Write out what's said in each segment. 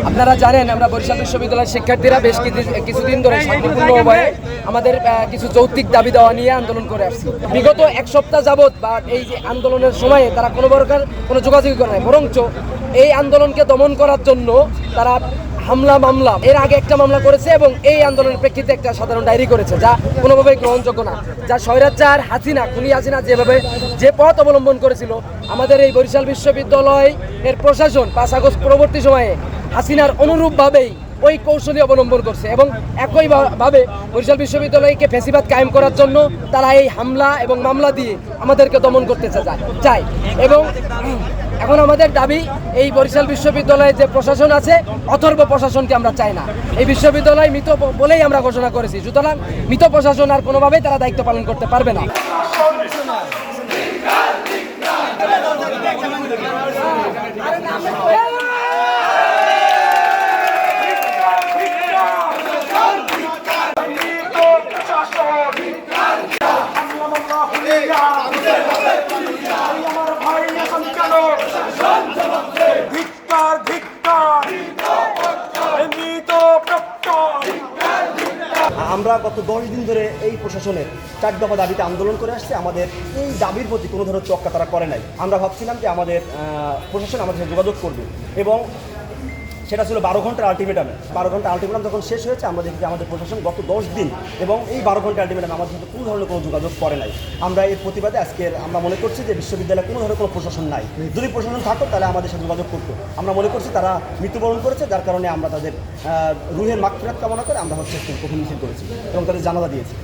আপনারা জানেন আমরা বরিশাল বিশ্ববিদ্যালয়ের শিক্ষার্থীরা বেশ কিছুদিন ধরে শান্তিপূর্ণ উপায়ে আমাদের কিছু যৌক্তিক দাবি দেওয়া নিয়ে আন্দোলন করে আসছি। বিগত এক সপ্তাহ যাবৎ বা এই যে আন্দোলনের সময়ে তারা কোনো প্রকার কোনো যোগাযোগ করে নাই, বরঞ্চ এই আন্দোলনকে দমন করার জন্য তারা হামলা মামলা এর আগে একটা মামলা করেছে এবং এই আন্দোলনের প্রেক্ষিতে একটা সাধারণ ডায়েরি করেছে, যা কোনোভাবেই গ্রহণযোগ্য না। যা স্বৈরাচার হাসিনা খুনি হাসিনা যেভাবে যে পথ অবলম্বন করেছিল, আমাদের এই বরিশাল বিশ্ববিদ্যালয় এর প্রশাসন 5 আগস্ট পরবর্তী সময়ে হাসিনার অনুরূপভাবেই ওই কৌশলী অবলম্বন করছে এবং একইভাবে বরিশাল বিশ্ববিদ্যালয়কে ফ্যাসিবাদ কায়েম করার জন্য তারা এই হামলা এবং মামলা দিয়ে আমাদেরকে দমন করতে চায়। এবং এখন আমাদের দাবি, এই বরিশাল বিশ্ববিদ্যালয়ে যে প্রশাসন আছে অথর্ব প্রশাসনকে আমরা চাই না। এই বিশ্ববিদ্যালয় মৃত বলেই আমরা ঘোষণা করেছি, সুতরাং মৃত প্রশাসন আর কোনোভাবেই তারা দায়িত্ব পালন করতে পারবে না। আমরা গত 10 দিন ধরে এই প্রশাসনের 4 দফা দাবিতে আন্দোলন করে আসছে। আমাদের এই দাবির প্রতি কোনো ধরনের চক্কা তারা করে নাই। আমরা ভাবছিলাম যে আমাদের প্রশাসন আমাদের সাথে যোগাযোগ করবে এবং সেটা ছিল 12 ঘন্টার আলটিমেটাম। 12 ঘন্টা আলটিমেটাম যখন শেষ হয়েছে, আমরা দেখি যে আমাদের প্রশাসন গত 10 দিন এবং এই 12 ঘন্টা আলটিমেটাম আমাদের সাথে কোনো ধরনের কোনো যোগাযোগ করে নাই। আমরা এর প্রতিবাদে আজকের আমরা মনে করছি যে বিশ্ববিদ্যালয়ে কোনো ধরনের কোনো প্রশাসন নাই। যদি প্রশাসন থাকতো তাহলে আমাদের সাথে যোগাযোগ করতো। আমরা মনে করছি তারা মৃত্যুবরণ করেছে, যার কারণে আমরা তাদের রুহের মাগফিরাত কামনা করে আমরা হচ্ছে কঠিন মিছিল করেছি এবং তাদের জানাজা দিয়েছি।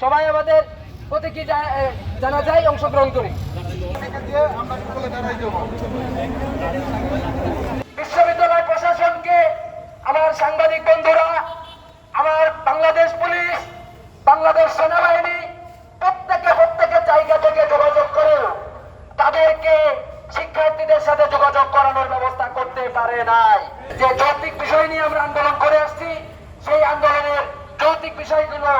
সবাই আমাদের প্রতীকী জানাজায় অংশগ্রহণ করি। বিশ্ববিদ্যালয় প্রশাসনকে, আমার সাংবাদিক বন্ধুরা, আমার বাংলাদেশ পুলিশ, বাংলাদেশ সেনাবাহিনী প্রত্যেকের জায়গা থেকে যোগাযোগ করেও তাদেরকে শিক্ষার্থীদের সাথে যোগাযোগ করানোর ব্যবস্থা করতে পারে নাই। যে যৌক্তিক বিষয় নিয়ে আমরা আন্দোলন করে আসছি, সেই আন্দোলনের যৌক্তিক বিষয়গুলো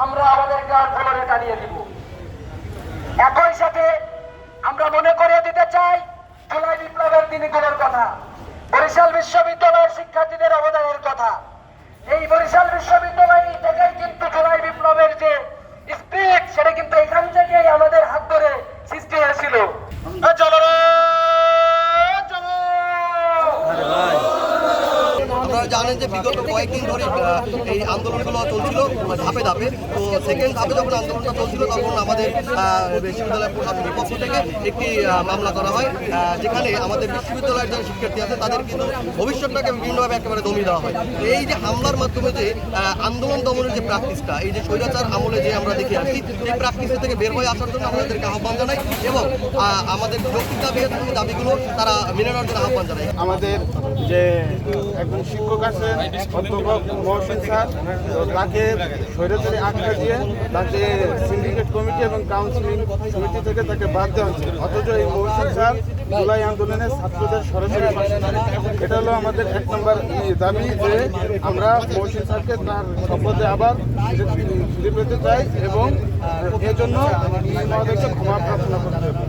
আমরা আমাদের গ্রাউন্ড ফ্লোরে টানিয়ে দিব। একই সাথে আমরা মনে করিয়ে দিতে চাই জুলাই বিপ্লবের দিনগুলোর কথা, বরিশাল বিশ্ববিদ্যালয়ের শিক্ষার্থীদের অবদানের কথা। এই বরিশাল বিশ্ববিদ্যালয় থেকেই কিন্তু জুলাই বিপ্লবের যে স্পিরিট, সেটা কিন্তু এখান থেকেই আমাদের হাত ধরে সৃষ্টি হয়েছিল। আপনারা জানেন যে বিগত কয়েকদিন ধরে এই আন্দোলনগুলো চলছিল ধাপে ধাপে। তো সেকেন্ড ধাপে যখন আন্দোলনটা চলছিল তখন আমাদের বিশ্ববিদ্যালয় প্রশাসনের পক্ষ থেকে একটি মামলা করা হয়, যেখানে আমাদের বিশ্ববিদ্যালয়ের যারা শিক্ষার্থী আছে তাদের কিন্তু ভবিষ্যৎটাকে বিভিন্নভাবে একেবারে দমিয়ে দেওয়া হয়। এই যে হামলার মাধ্যমে যে আন্দোলন দমনের যে প্র্যাকটিসটা, এই যে স্বৈরাচার আমলে যে আমরা দেখে আসছি, এই প্র্যাকটিস থেকে বের হয়ে আসার জন্য আমাদেরকে আহ্বান জানাই এবং আমাদের যৌক্তিক দাবিগুলো তারা মেনে নেওয়ার জন্য আহ্বান জানাই। আমাদের যে একজন শিক্ষক আছেন অধ্যাপক মহসিন স্যার, তাকে স্বৈরাচারী আখ্যা দিয়ে তাকে সিন্ডিকেট কমিটি এবং কাউন্সিলিং কমিটি থেকে তাকে বাদ দেওয়া হচ্ছে। অথচ এই মহসিন স্যার জুলাই আন্দোলনে ছাত্রদের সরাসরি পাশে। এটা হলো আমাদের 1 নম্বর দাবি যে আমরা মহসিন স্যারকে তার শপথে আবার ফিরে পেতে চাই এবং এজন্য আমাদেরকে ক্ষমা প্রার্থনা করতে হবে।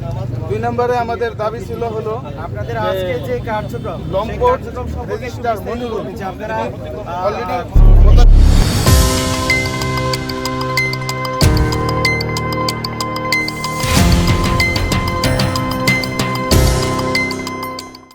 2 নম্বরে আমাদের দাবি ছিল হলো আপনাদের আজকে যে কার্যক্রম লম্পট রেজিস্ট্রার মনিরুল অলরেডি